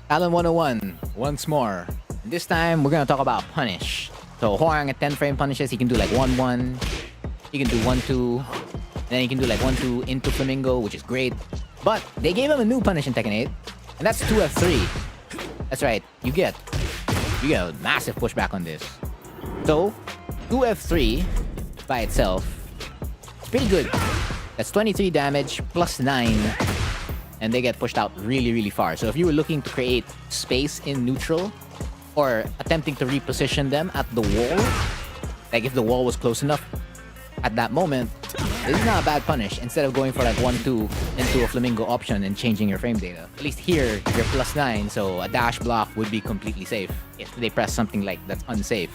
Alan 101, once more. This time, we're gonna talk about punish. So, Hwoarang at 10 frame punishes, he can do like 1-1, he can do 1-2, then he can do like 1-2 into Flamingo, which is great. But they gave him a new punish in Tekken 8, and that's 2F3. That's right, you get a massive pushback on this. So, 2F3 by itself, it's pretty good. That's 23 damage plus 9, and they get pushed out really, really far. So if you were looking to create space in neutral, or attempting to reposition them at the wall, like if the wall was close enough at that moment, this is not a bad punish. Instead of going for like 1-2 into a Flamingo option and changing your frame data. At least here, you're plus 9, so a dash block would be completely safe if they press something like that's unsafe.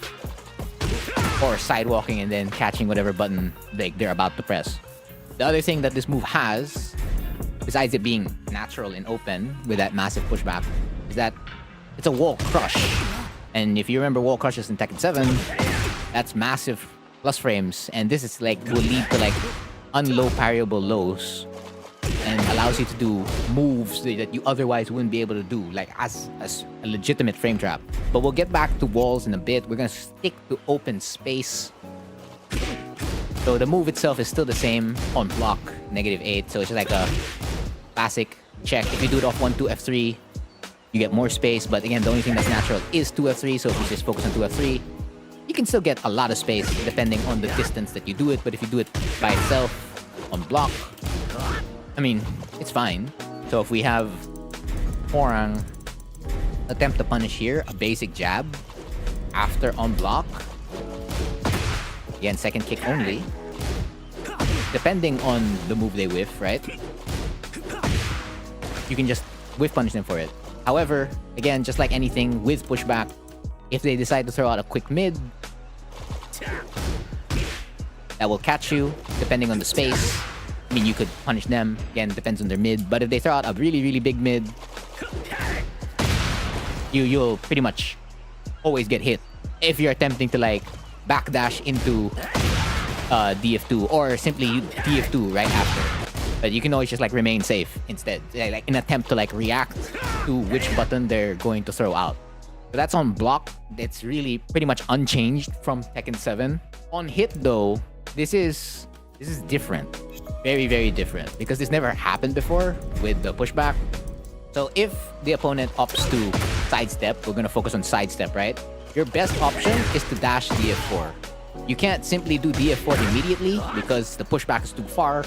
Or sidewalking and then catching whatever button they're about to press. The other thing that this move has, besides it being natural and open with that massive pushback, is that it's a wall crush. And if you remember wall crushes in Tekken 7, that's massive plus frames. And this is like, will lead to like unlow parryable lows and allows you to do moves that you otherwise wouldn't be able to do, like as a legitimate frame trap. But we'll get back to walls in a bit. We're gonna stick to open space. So the move itself is still the same on block, -8. So it's like a classic check. If you do it off 1-2 F3, you get more space. But again, the only thing that's natural is 2 F3. So if you just focus on 2 F3, you can still get a lot of space depending on the distance that you do it. But if you do it by itself on block, I mean, it's fine. So if we have Hwoarang attempt to punish here, a basic jab after on block. Again, second kick only. Depending on the move they whiff, right? You can just whiff punish them for it. However, again, just like anything with pushback, if they decide to throw out a quick mid, that will catch you, depending on the space. I mean, you could punish them. Again, depends on their mid. But if they throw out a really, really big mid, you'll pretty much always get hit. If you're attempting to like backdash into DF2 or simply DF2 right after. But you can always just like remain safe instead. Like in an attempt to like react to which button they're going to throw out. So that's on block. It's really pretty much unchanged from Tekken 7. On hit though, this is different. Very, very different. Because this never happened before with the pushback. So if the opponent opts to sidestep, we're gonna focus on sidestep, right? Your best option is to dash DF4. You can't simply do DF4 immediately because the pushback is too far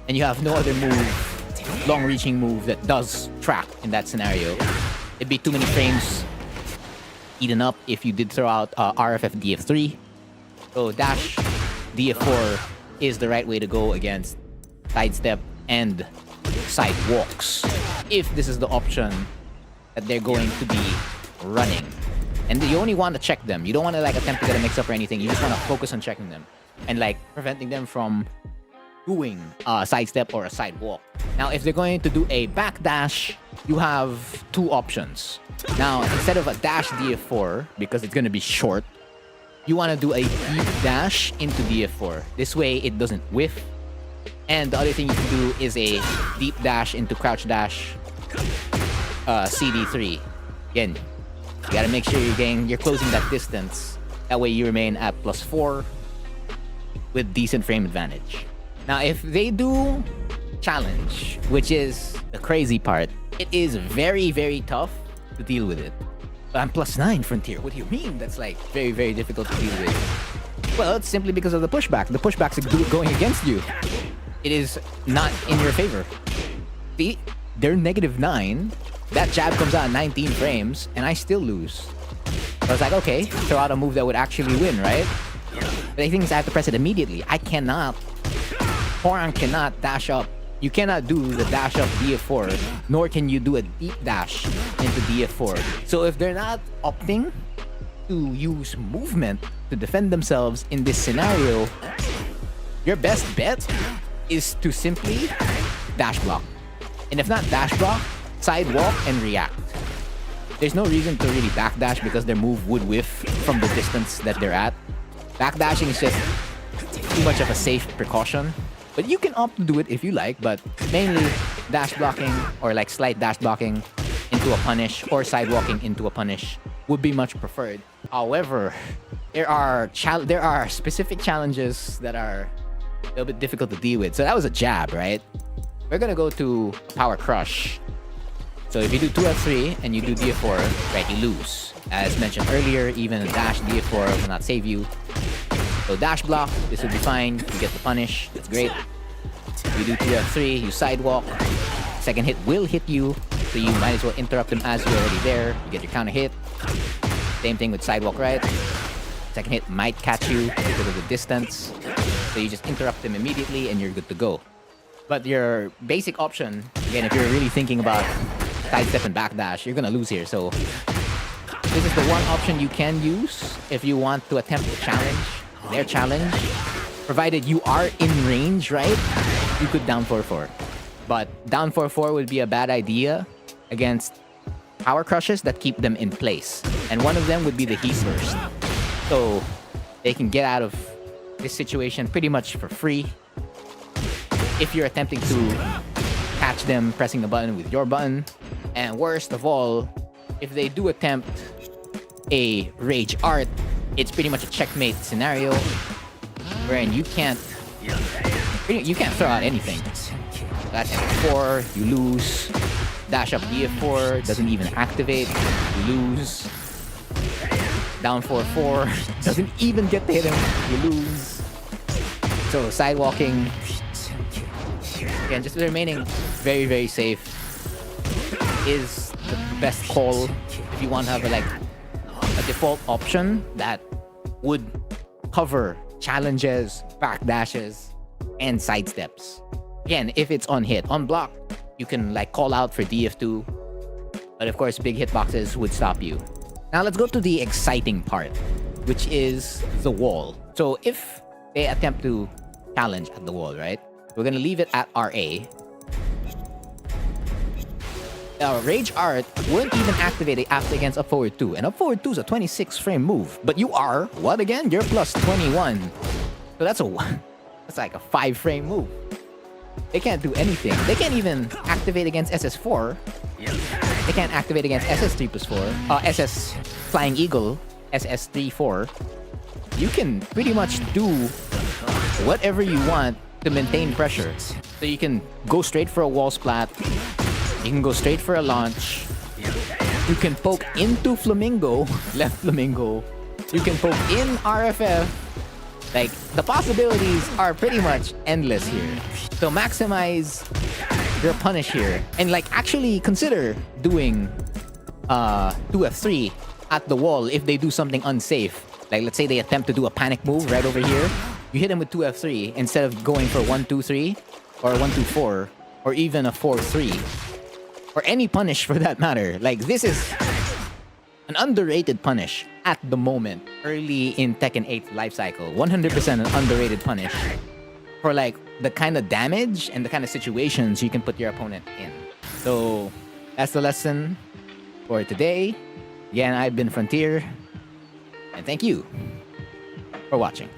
and you have no other move, long-reaching move that does track in that scenario. It'd be too many frames eaten up if you did throw out RFF DF3. So dash DF4 is the right way to go against sidestep and sidewalks. If this is the option that they're going to be running. And you only want to check them. You don't want to like attempt to get a mix-up or anything. You just want to focus on checking them. And like preventing them from doing a sidestep or a sidewalk. Now, if they're going to do a backdash, you have two options. Now, instead of a dash DF4, because it's going to be short, you want to do a deep dash into DF4. This way, it doesn't whiff. And the other thing you can do is a deep dash into crouch dash CD3. Again, you gotta make sure you're closing that distance. That way you remain at +4 with decent frame advantage. Now, if they do challenge, which is the crazy part, it is very, very tough to deal with it. But I'm +9 Frontier. What do you mean? That's like very, very difficult to deal with. Well, it's simply because of the pushback. The pushback's going against you. It is not in your favor. See, they're -9. That jab comes out at 19 frames, and I still lose. So I was like, okay, throw out a move that would actually win, right? But the thing is, I have to press it immediately. I cannot. Hwoarang cannot dash up. You cannot do the dash up DF4, nor can you do a deep dash into DF4. So if they're not opting to use movement to defend themselves in this scenario, your best bet is to simply dash block. And if not dash block, sidewalk and react. There's no reason to really backdash because their move would whiff from the distance that they're at. Backdashing is just too much of a safe precaution. But you can opt to do it if you like, but mainly dash blocking or like slight dash blocking into into a punish or sidewalking into a punish would be much preferred. However, there are specific challenges that are a little bit difficult to deal with. So that was a jab, right? We're gonna go to power crush. So if you do 2F3 and you do DF4, right, you lose. As mentioned earlier, even a dash DF4 will not save you. So dash block, this will be fine. You get the punish, that's great. You do 2F3, you sidewalk. Second hit will hit you, so you might as well interrupt him as you're already there. You get your counter hit. Same thing with sidewalk right. Second hit might catch you because of the distance. So you just interrupt him immediately and you're good to go. But your basic option, again, if you're really thinking about sidestep and backdash, you're gonna lose here. So this is the one option you can use if you want to attempt a challenge, their challenge. Provided you are in range, right? You could down 4-4. But down 4-4 would be a bad idea against power crushes that keep them in place. And one of them would be the Heat Burst. So they can get out of this situation pretty much for free. If you're attempting to catch them pressing the button with your button. And worst of all, if they do attempt a Rage Art, it's pretty much a checkmate scenario wherein you can't throw out anything. That's F4, you lose. Dash up DF4, doesn't even activate, you lose. Down 4-4, doesn't even get to hit him, you lose. So sidewalking, again, just remaining very, very safe is the best call if you want to have a default option that would cover challenges, backdashes, and sidesteps. Again, if it's on hit. On block, you can call out for DF2, but of course big hitboxes would stop you. Now let's go to the exciting part, which is the wall. So if they attempt to challenge at the wall, right? We're gonna leave it at RA. Now, Rage Art wouldn't even activate it after against up forward 2. And up forward 2 is a 26 frame move. But you are, what again? You're plus 21. So that's like a 5 frame move. They can't do anything. They can't even activate against SS4. They can't activate against SS3 plus 4. SS Flying Eagle, SS3-4. You can pretty much do whatever you want to maintain pressure. So you can go straight for a wall splat. You can go straight for a launch. You can poke into Flamingo, left Flamingo. You can poke in RFF. The possibilities are pretty much endless here. So maximize your punish here. And actually consider doing 2F3 at the wall if they do something unsafe. Let's say they attempt to do a panic move right over here. You hit them with 2F3 instead of going for 1-2-3 or 1-2-4 or even a 4-3. Or any punish for that matter. This is an underrated punish at the moment. Early in Tekken 8's lifecycle. 100% an underrated punish. For the kind of damage and the kind of situations you can put your opponent in. So that's the lesson for today. Again, I've been Frontier. And thank you for watching.